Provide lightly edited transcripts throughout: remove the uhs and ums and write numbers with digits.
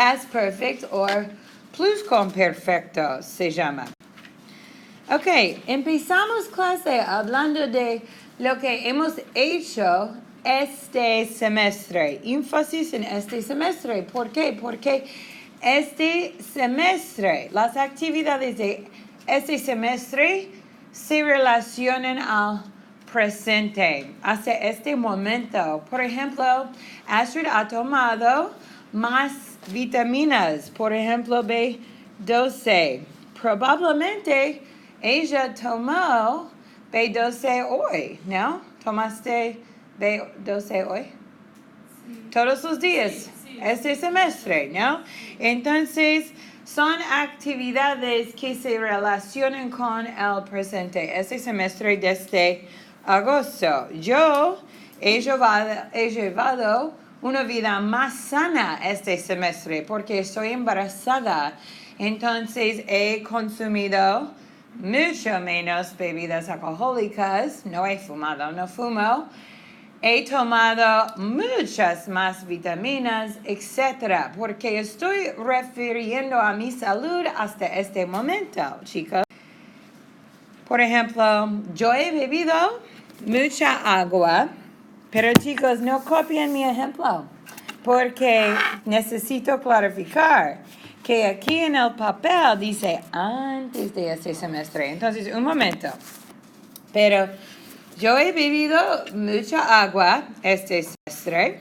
past perfect or pluscomperfecto se llama. Ok, empezamos clase hablando de lo que hemos hecho este semestre. Énfasis en este semestre. ¿Por qué? Porque este semestre, las actividades de este semestre se relacionan al presente, hasta este momento. Por ejemplo, Astrid ha tomado más vitaminas, por ejemplo, B12. Probablemente ella tomó B12 hoy, ¿no? ¿Tomaste B12 hoy? Sí. Todos los días, sí. Este semestre, ¿no? Entonces, son actividades que se relacionan con el presente. Este semestre desde agosto. Yo he llevado una vida más sana este semestre porque estoy embarazada. Entonces, he consumido mucho menos bebidas alcohólicas, no he fumado, no fumo, he tomado muchas más vitaminas, etc. Porque estoy refiriendo a mi salud hasta este momento, chicos. Por ejemplo, yo he bebido mucha agua, pero chicos, no copien mi ejemplo, porque necesito clarificar que aquí en el papel dice antes de este semestre. Entonces, un momento. Pero yo he bebido mucha agua este semestre.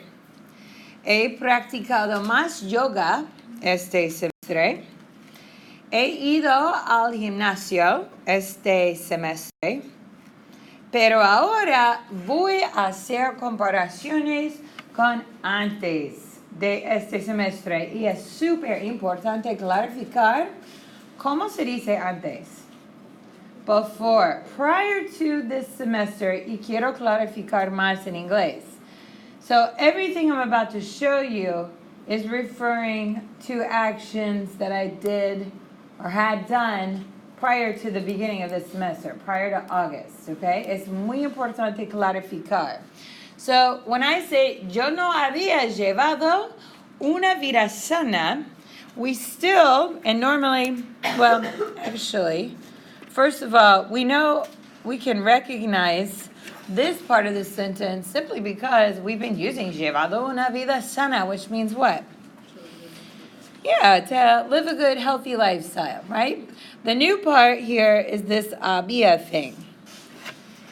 He practicado más yoga este semestre. He ido al gimnasio este semestre. Pero ahora voy a hacer comparaciones con antes de este semestre y es súper importante clarificar cómo se dice antes. Before, prior to this semester, y quiero clarificar más en inglés. So everything I'm about to show you is referring to actions that I did or had done prior to the beginning of this semester, prior to August, okay? Es muy importante clarificar. So, when I say, yo no había llevado una vida sana, we still, and normally, well, actually, first of all, we know we can recognize this part of the sentence simply because we've been using llevado una vida sana, which means what? Yeah, to live a good, healthy lifestyle, right? The new part here is this había thing.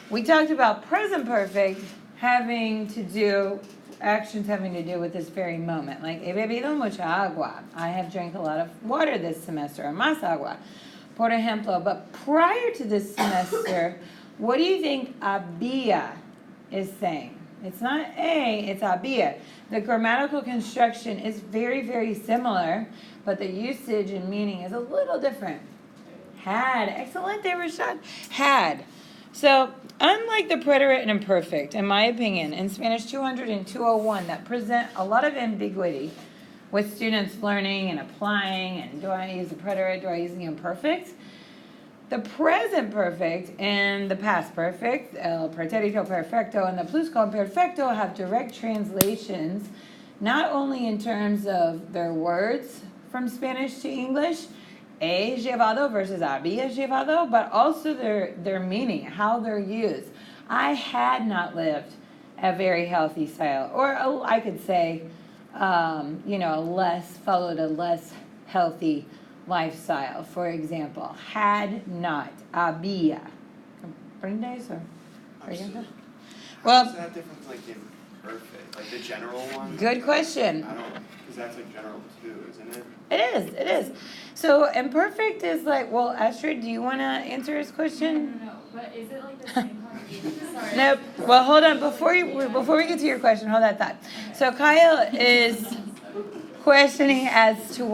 We talked about present perfect having to do, actions having to do with this very moment. Like, he bebido mucha agua. I have drank a lot of water this semester, or más agua, por ejemplo. But prior to this semester, what do you think había is saying? It's not a, it's había. The grammatical construction is very, very similar, but the usage and meaning is a little different. Had. Excellent, Rashad. Had. So, unlike the preterite and imperfect, in my opinion, in Spanish 200 and 201, that present a lot of ambiguity with students learning and applying, and do I use the preterite, do I use the imperfect? The present perfect and the past perfect, el pretérito perfecto and the pluscomperfecto have direct translations, not only in terms of their words from Spanish to English, he llevado versus había llevado, but also their meaning, how they're used. I had not lived a very healthy style, or I could say, followed a less healthy lifestyle. For example, had not, había. ¿Comprendes? Well, how is that different from like imperfect, like the general one? Good question. I don't, because that's like general too, isn't it? It is. So imperfect is like, well, Astrid, do you want to answer his question? No, but is it like the same conjugation? Sorry. Nope. Well, hold on. Before we get to your question, hold that thought. So Kyle is questioning as to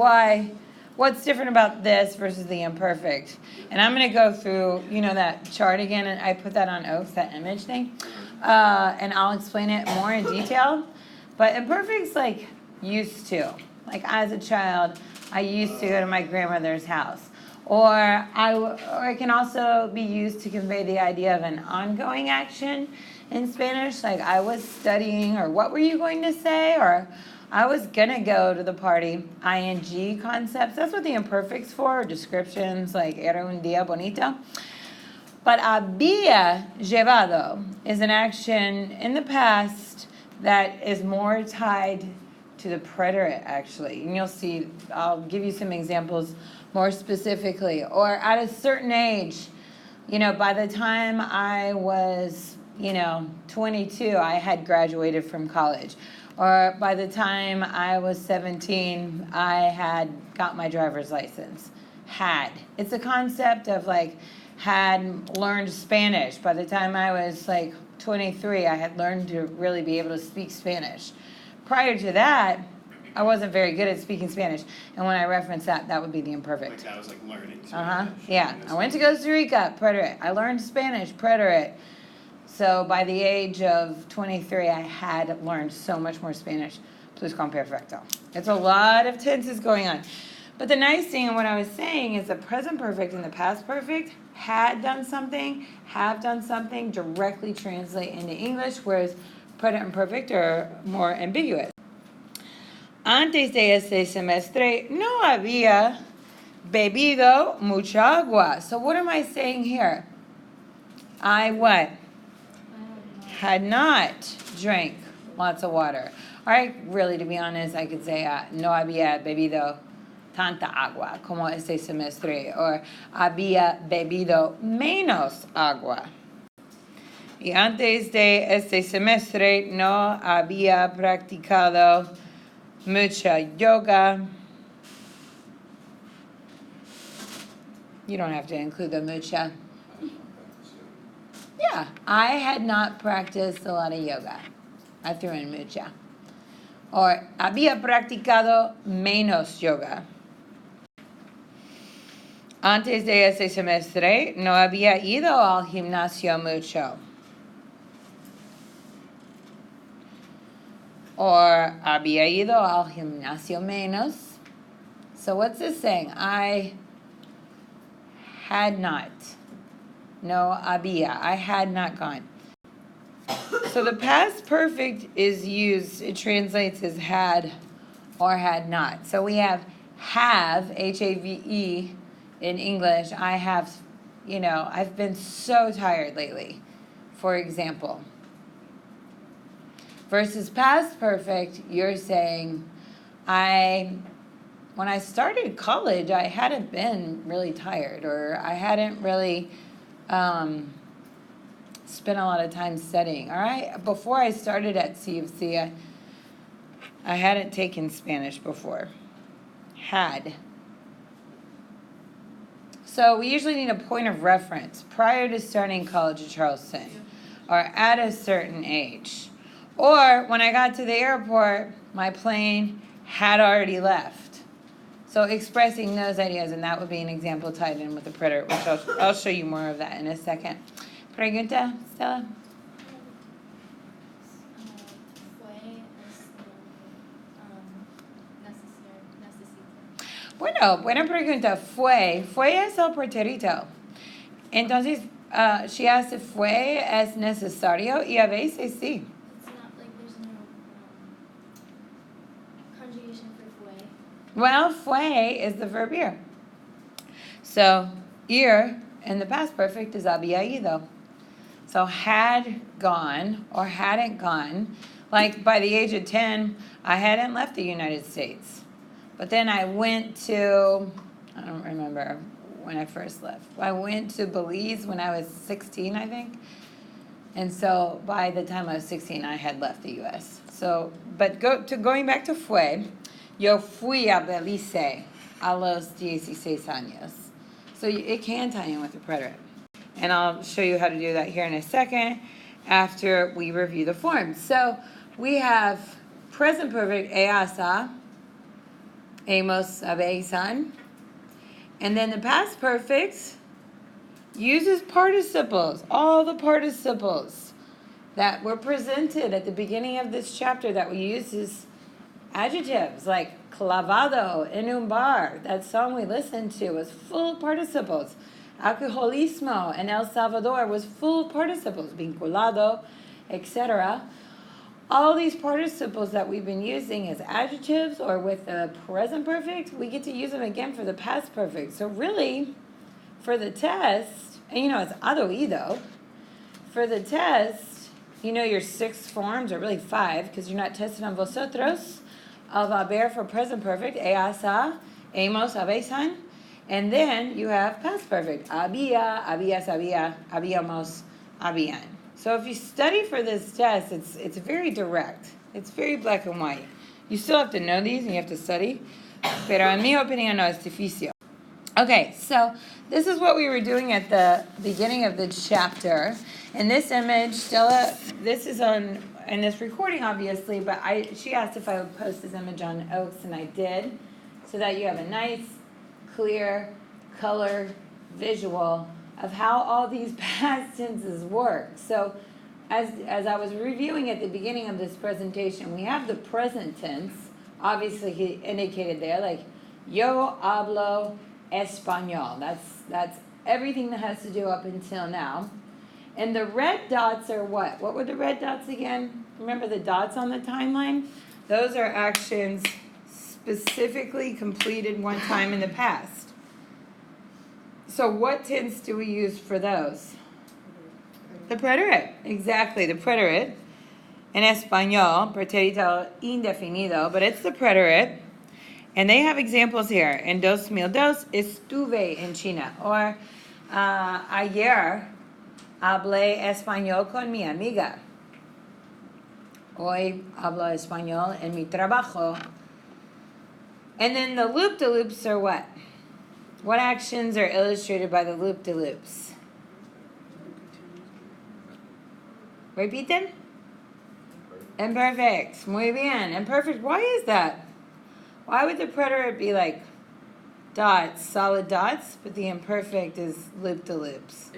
what's different about this versus the imperfect. And I'm going to go through, that chart again, and I put that on Oaks, that image thing. And I'll explain it more in detail. But imperfect's like used to. Like as a child, I used to go to my grandmother's house. Or it can also be used to convey the idea of an ongoing action in Spanish. Like I was studying, or what were you going to say? Or I was gonna go to the party. ING concepts, that's what the imperfect's for, descriptions, like era un día bonito. But había llevado is an action in the past that is more tied to the preterite, actually. And you'll see, I'll give you some examples more specifically. Or at a certain age, by the time I was, 22, I had graduated from college. Or by the time I was 17, I had got my driver's license. Had. It's a concept of had learned Spanish. By the time I was 23, I had learned to really be able to speak Spanish. Prior to that, I wasn't very good at speaking Spanish. And when I reference that, that would be the imperfect. That was learning Spanish. Yeah. I went to Costa Rica, preterite. I learned Spanish, preterite. So by the age of 23, I had learned so much more Spanish, pluscomperfecto. It's a lot of tenses going on. But the nice thing in what I was saying is the present perfect and the past perfect had done something, have done something, directly translate into English, whereas present and perfect are more ambiguous. Antes de este semestre no había bebido mucha agua. So what am I saying here? I what? Had not drank lots of water. All right, really, to be honest, I could say no había bebido tanta agua como este semestre, or había bebido menos agua. Y antes de este semestre no había practicado mucha yoga. You don't have to include the mucha. Yeah, I had not practiced a lot of yoga. I threw in mucha. Or había practicado menos yoga. Antes de ese semestre no había ido al gimnasio mucho. Or había ido al gimnasio menos. So what's this saying? I had not. No había. I had not gone. So the past perfect is used, it translates as had or had not. So we have, H-A-V-E, in English. I have, I've been so tired lately, for example. Versus past perfect, you're saying, when I started college, I hadn't been really tired, or I hadn't really spent a lot of time studying. All right, before I started at CFC, I hadn't taken Spanish before. Had. So we usually need a point of reference prior to starting college at Charleston, or at a certain age. Or when I got to the airport, my plane had already left. So expressing those ideas, and that would be an example tied in with the preterite, which I'll show you more of that in a second. Pregunta, Stella? Bueno, buena pregunta. Fue es el pretérito. Entonces, she asked if fue es necesario, y a veces sí. It's not there's no conjugation for fue. Well, fue is the verb here. So, ir in the past perfect is había ido. So, had gone or hadn't gone. Like by the age of 10, I hadn't left the United States. But then I went to, I don't remember when I first left. I went to Belize when I was 16, I think. And so by the time I was 16, I had left the U.S. So, but going back to fue, yo fui a Belize a los 16 años. So it can tie in with the preterite. And I'll show you how to do that here in a second after we review the forms. So we have present perfect, easa, hemos, habéisan. And then the past perfect uses participles, all the participles that were presented at the beginning of this chapter that we use as adjectives, like clavado, en un bar. That song we listened to was full of participles. Alcoholismo in El Salvador was full of participles, vinculado, etc. all these participles that we've been using as adjectives or with the present perfect, we get to use them again for the past perfect. So really, for the test, and it's ado ido, for the test, your 6 forms, or really 5, because you're not tested on vosotros, of haber for present perfect, asa, hemos, habéis, and then you have past perfect, había, habías, había, habíamos, habían. So if you study for this test, it's very direct. It's very black and white. You still have to know these and you have to study, pero en mi opinión no es difícil. Okay, so this is what we were doing at the beginning of the chapter. And this image, Stella, this is on in this recording, obviously, but she asked if I would post this image on Oaks, and I did, so that you have a nice, clear, color visual of how all these past tenses work. So as I was reviewing at the beginning of this presentation, we have the present tense. Obviously, he indicated there, like, yo hablo español. That's everything that has to do up until now. And the red dots are what? What were the red dots again? Remember the dots on the timeline? Those are actions specifically completed one time in the past. So what tense do we use for those? The preterite. Exactly, the preterite. In español, pretérito indefinido, but it's the preterite. And they have examples here. En 2002, estuve en China. Or ayer hablé español con mi amiga. Hoy hablo español en mi trabajo. And then the loop-de-loops are what? What actions are illustrated by the loop-de-loops? Repiten? Imperfect. Muy bien. Imperfect. Why is that? Why would the preterite be like dots, solid dots, but the imperfect is loop-de-loops?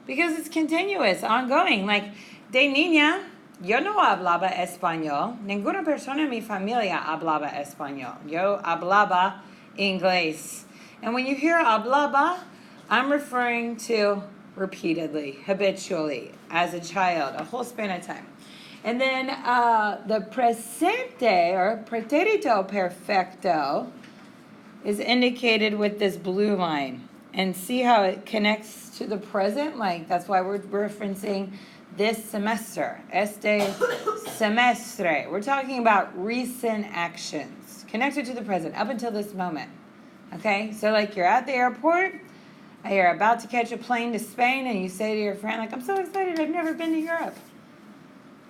Because it's continuous, ongoing. Like, de niña, yo no hablaba español. Ninguna persona en mi familia hablaba español. Yo hablaba inglés. And when you hear hablaba, I'm referring to repeatedly, habitually, as a child, a whole span of time. And then the presente, or pretérito perfecto, is indicated with this blue line. And see how it connects to the present? Like, that's why we're referencing this semester. Este semestre. We're talking about recent actions connected to the present up until this moment. Okay? So, like, you're at the airport, you're about to catch a plane to Spain, and you say to your friend, like, I'm so excited, I've never been to Europe.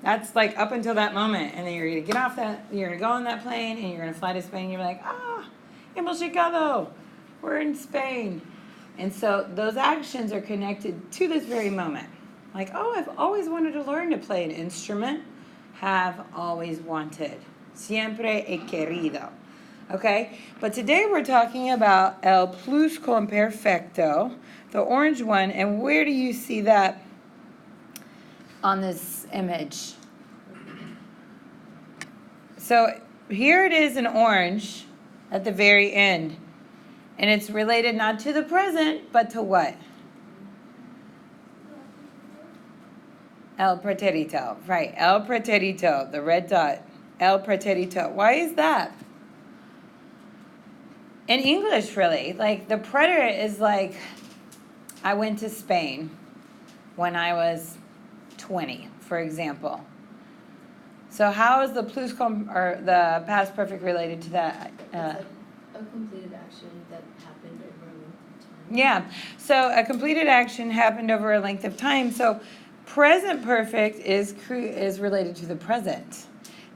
That's, like, up until that moment. And then you're going to get off that, you're going to go on that plane, and you're going to fly to Spain, and you're like, hemos llegado. We're in Spain. And so those actions are connected to this very moment. Like, I've always wanted to learn to play an instrument. Have always wanted. Siempre he querido. Okay? But today we're talking about el pluscomperfecto, the orange one. And where do you see that on this image? So here it is in orange at the very end. And it's related not to the present, but to what? El pretérito. Right, el pretérito, the red dot. El pretérito. Why is that? In English, really, like, the preterite is like, I went to Spain when I was 20, for example. So how is the or the past perfect related to that? A completed action that happened over a length of time. Yeah, so a completed action happened over a length of time. So present perfect is related to the present.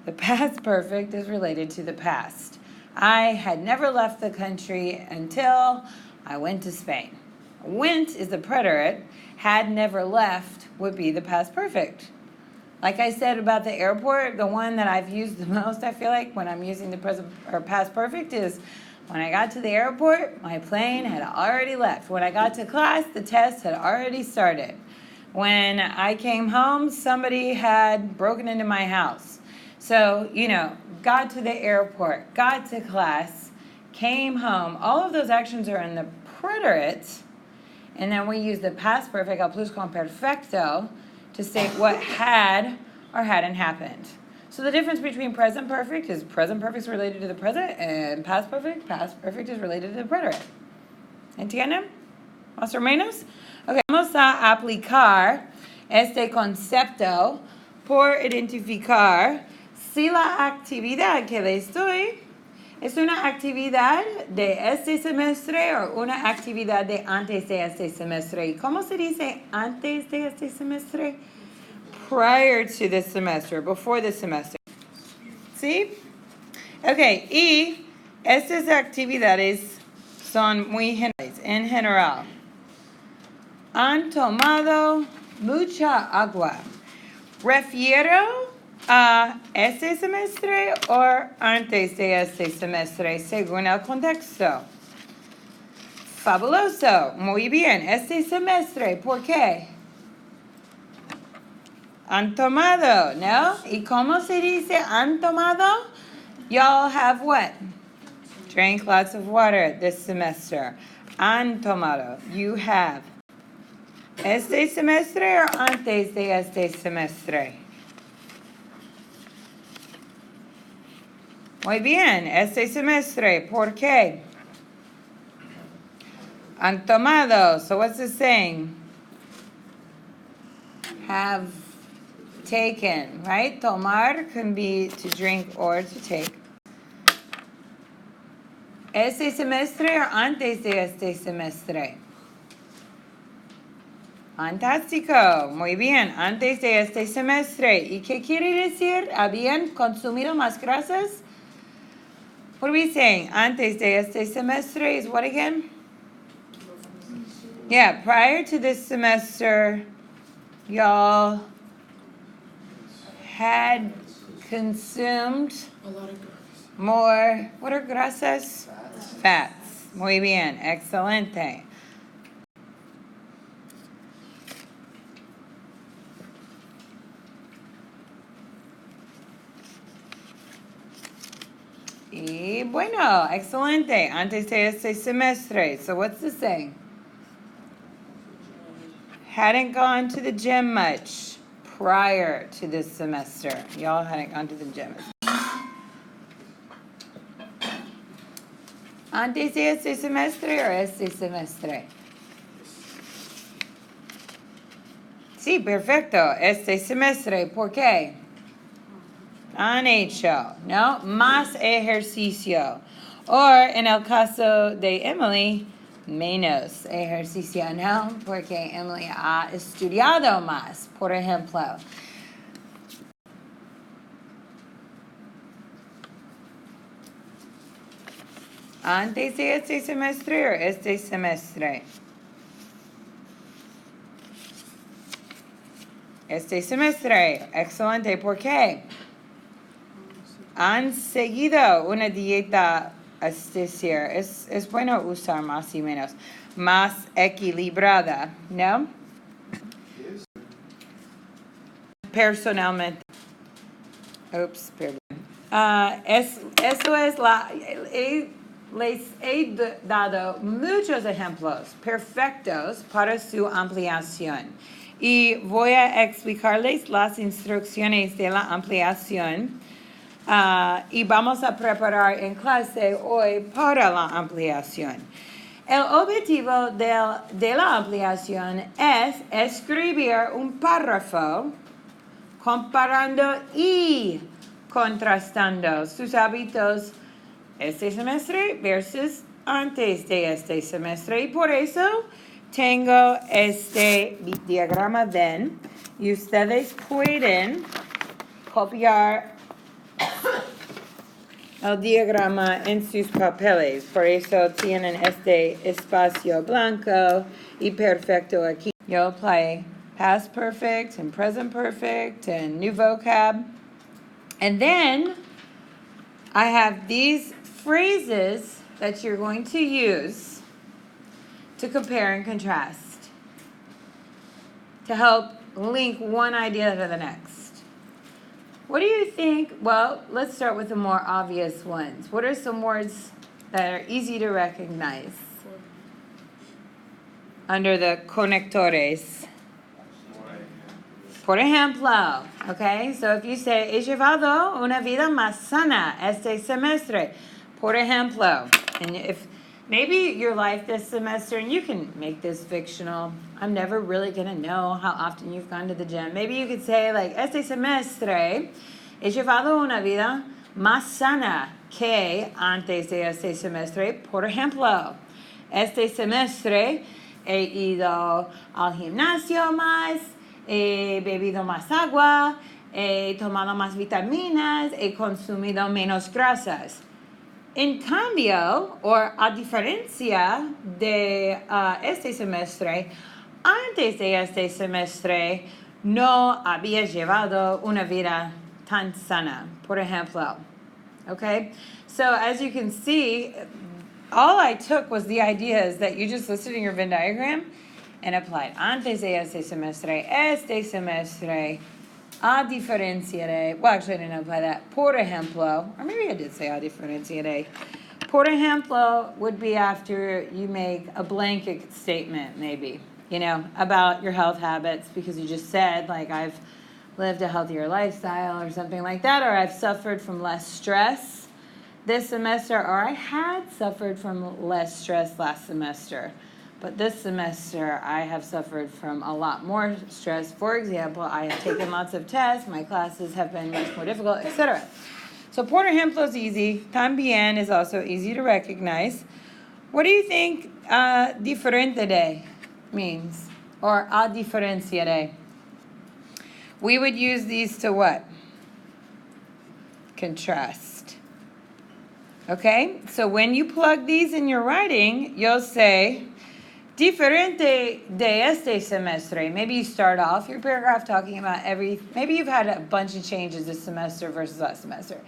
The past perfect is related to the past. I had never left the country until I went to Spain. Went is the preterite. Had never left would be the past perfect. Like I said about the airport, the one that I've used the most, I feel like, when I'm using the present or past perfect is when I got to the airport, my plane had already left. When I got to class, the test had already started. When I came home, somebody had broken into my house. So, got to the airport, got to class, came home. All of those actions are in the preterite. And then we use the past perfect, el pluscomperfecto, to state what had or hadn't happened. So the difference between present perfect is present perfect is related to the present, and past perfect is related to the preterite. ¿Entienden? ¿Más o menos? Ok, vamos a aplicar este concepto por identificar si la actividad que les doy es una actividad de este semestre o una actividad de antes de este semestre. ¿Y cómo se dice antes de este semestre? Prior to this semester, before the semester. ¿Sí? Ok, y estas actividades son muy generales, en general. Han tomado mucha agua. ¿Refiero a este semestre o antes de este semestre, según el contexto? Fabuloso. Muy bien. Este semestre, ¿por qué? Han tomado, ¿no? ¿Y cómo se dice han tomado? Y'all have what? Drank lots of water this semester. Han tomado. You have. ¿Este semestre o antes de este semestre? Muy bien, este semestre. ¿Por qué? Han tomado. So what's it saying? Have taken, right? Tomar can be to drink or to take. ¿Este semestre o antes de este semestre? Fantástico, muy bien, antes de este semestre. ¿Y qué quiere decir? ¿Habían consumido más grasas? What are we saying? Antes de este semestre is what again? Yeah, prior to this semester, y'all had consumed more, what are grasas? Fats. Muy bien, excelente. Y bueno, excelente. Antes de este semestre. So what's this saying? Hadn't gone to the gym much prior to this semester. Y'all hadn't gone to the gym. Antes de este semestre o este semestre? Sí, perfecto. Este semestre. ¿Por qué? Han hecho, ¿no? Más ejercicio. O en el caso de Emily, menos ejercicio, ¿no? Porque Emily ha estudiado más, por ejemplo. Antes de este semestre o este semestre? Este semestre. Excelente. ¿Por qué? Han seguido una dieta, es decir, es bueno usar más y menos, más equilibrada, ¿no? Personalmente. Ups, perdón. Eso es les he dado muchos ejemplos perfectos para su ampliación. Y voy a explicarles las instrucciones de la ampliación. Y vamos a preparar en clase hoy para la ampliación. El objetivo de la ampliación es escribir un párrafo comparando y contrastando sus hábitos este semestre versus antes de este semestre. Y por eso tengo este diagrama Venn y ustedes pueden copiar el diagrama en sus papeles. Por eso tienen este espacio blanco y perfecto aquí. Yo apply past perfect and present perfect and new vocab. And then I have these phrases that you're going to use to compare and contrast, to help link one idea to the next. What do you think? Well, let's start with the more obvious ones. What are some words that are easy to recognize under the conectores? Por ejemplo, okay? So if you say, he llevado una vida más sana este semestre. Por ejemplo, and if maybe your life this semester, and you can make this fictional. I'm never really going to know how often you've gone to the gym. Maybe you could say, like, este semestre he llevado una vida más sana que antes de este semestre. Por ejemplo, este semestre he ido al gimnasio más, he bebido más agua, he tomado más vitaminas, he consumido menos grasas. En cambio, o a diferencia de este semestre, antes de este semestre no había llevado una vida tan sana, por ejemplo. Okay? So as you can see, all I took was the ideas that you just listed in your Venn diagram and applied. Antes de este semestre, a diferencia de, well, actually I didn't apply that. Por ejemplo, or maybe I did say a diferencia de. Por ejemplo would be after you make a blanket statement, maybe, you know, about your health habits, because you just said, like, I've lived a healthier lifestyle or something like that, or I've suffered from less stress this semester, or I had suffered from less stress last semester. But this semester, I have suffered from a lot more stress. For example, I have taken lots of tests. My classes have been much more difficult, etc. So, por ejemplo is easy. También is also easy to recognize. What do you think diferente de means? Or a diferencia de? We would use these to what? Contrast. Okay? So when you plug these in your writing, you'll say, diferente de este semestre. Maybe you start off your paragraph talking about maybe you've had a bunch of changes this semester versus last semester.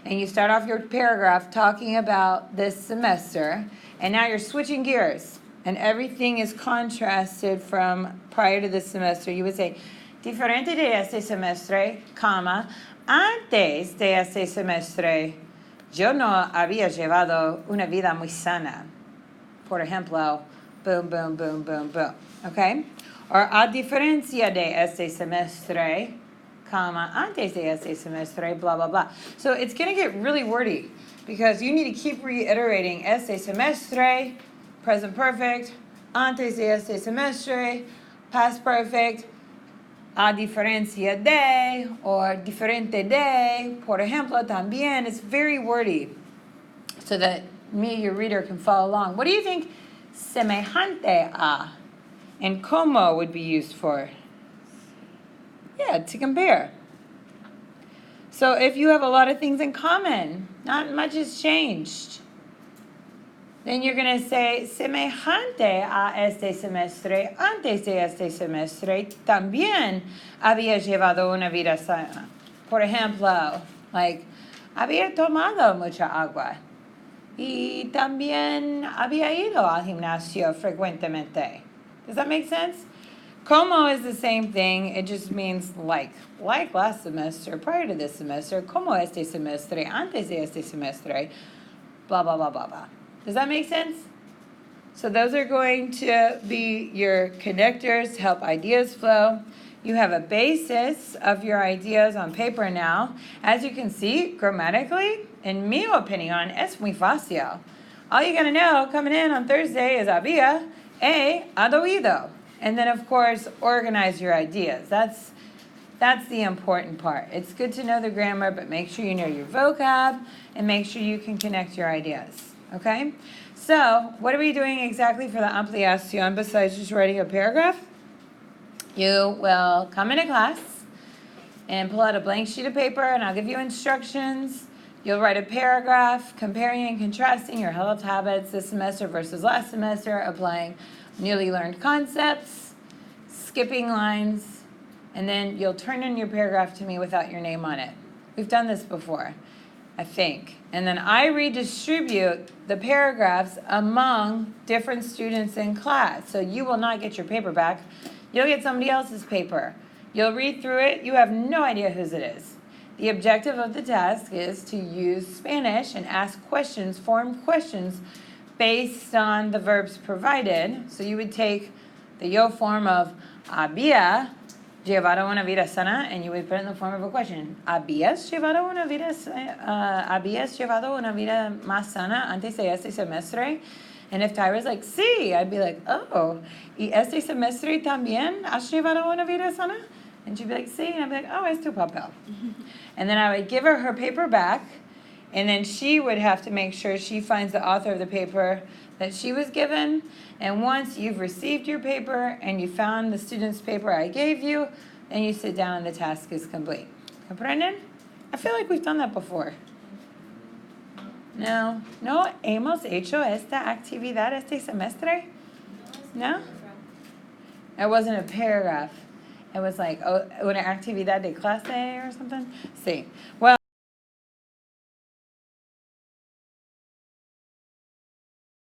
And you start off your paragraph talking about this semester, and now you're switching gears, and everything is contrasted from prior to this semester. You would say, diferente de este semestre, comma, antes de este semestre, yo no había llevado una vida muy sana. Por ejemplo, boom, boom, boom, boom, boom. Okay? Or a diferencia de este semestre, comma, antes de este semestre, blah, blah, blah. So it's going to get really wordy because you need to keep reiterating este semestre, present perfect, antes de este semestre, past perfect, a diferencia de, or diferente de, por ejemplo, también. It's very wordy so that your reader, can follow along. What do you think semejante a and como would be used for? Yeah, to compare. So if you have a lot of things in common, not much has changed, then you're going to say semejante a este semestre, antes de este semestre, también había llevado una vida sana. Por ejemplo, like, había tomado mucha agua y también había ido al gimnasio frecuentemente. Does that make sense? Como is the same thing. It just means like last semester, prior to this semester, como este semestre, antes de este semestre, blah, blah, blah, blah, blah. Does that make sense? So those are going to be your connectors to help ideas flow. You have a basis of your ideas on paper now. As you can see, grammatically, in mi opinión, es muy fácil. All you gotta know coming in on Thursday is había, hado ido. And then, of course, organize your ideas. That's the important part. It's good to know the grammar, but make sure you know your vocab and make sure you can connect your ideas. Okay? So, what are we doing exactly for the ampliación besides just writing a paragraph? You will come into class and pull out a blank sheet of paper, and I'll give you instructions. You'll write a paragraph comparing and contrasting your health habits this semester versus last semester, applying newly learned concepts, skipping lines, and then you'll turn in your paragraph to me without your name on it. We've done this before, I think. And then I redistribute the paragraphs among different students in class. So you will not get your paper back. You'll get somebody else's paper. You'll read through it. You have no idea whose it is. The objective of the task is to use Spanish and ask questions, form questions, based on the verbs provided. So you would take the yo form of había llevado una vida sana, and you would put it in the form of a question. ¿Habías llevado una vida más sana antes de este semestre? And if Tyra's like, sí, I'd be like, oh, ¿y este semestre también has llevado una vida sana? And she'd be like, sí, and I'd be like, oh, es tu papel. And then I would give her her paper back, and then she would have to make sure she finds the author of the paper that she was given. And once you've received your paper and you found the student's paper I gave you, then you sit down and the task is complete. ¿Comprenden? I feel like we've done that before. No hemos hecho esta actividad este semestre? No? It wasn't a paragraph. It was like una actividad de clase or something. Sí. Well,